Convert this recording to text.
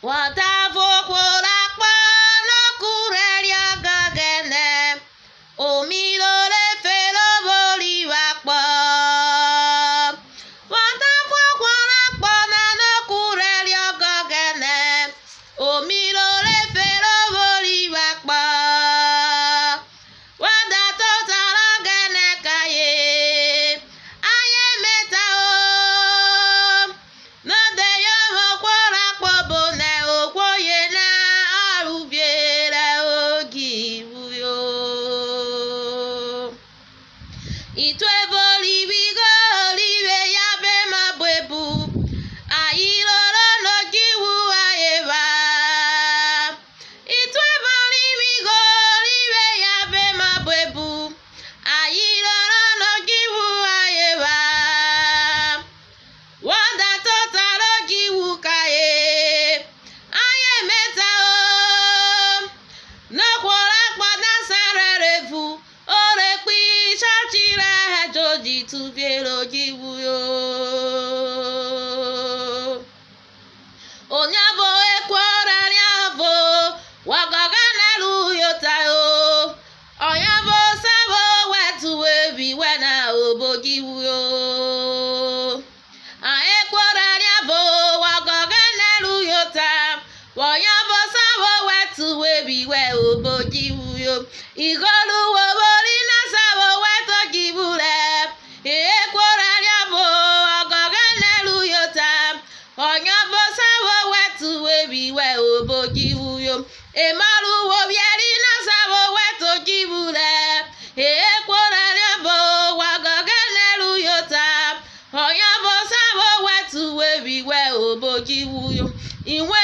Watavokwora kpano kureria gagene. Omilore fero boli wakpo. Watavokwora kpano kureria gagene. Omilore fero boli wakpo. Wadato tara gene kaye. Aye meta o. No de yo kwora kpobo ne okwoye na arubiere ogi buyo. Itwe boli bigo liwe ya be mabwebu. Ayiloro no jiwu ayeba. Itwe boli bigo liwe ya be mabwebu. Ayiloro no jiwu ayeba. Wanda totaro jiwu kaye. Aye meta o. No kwora kpada sarerevu. Ore pi chachire joji tuviero jiwu yo. Onyabo ekwora riavo. Wagagana luyota yo. Onyabo sabo wetu ebi wena obojiwu yo. Aekwora riavo. Wagagana luyota. Onyabo sabo wetu ebi we obojiwu yo. Igolu wobori na sabo weto jibule. Ekwora riavo. Wagagana luyota. Onyabo sabo wetu ebi we obojiwu yo. Emaru wobieri na sabo weto jibule. Ekwora riavo. Wagagana luyota. Onyabo sabo wetu ebi we obojiwu yo. Inwe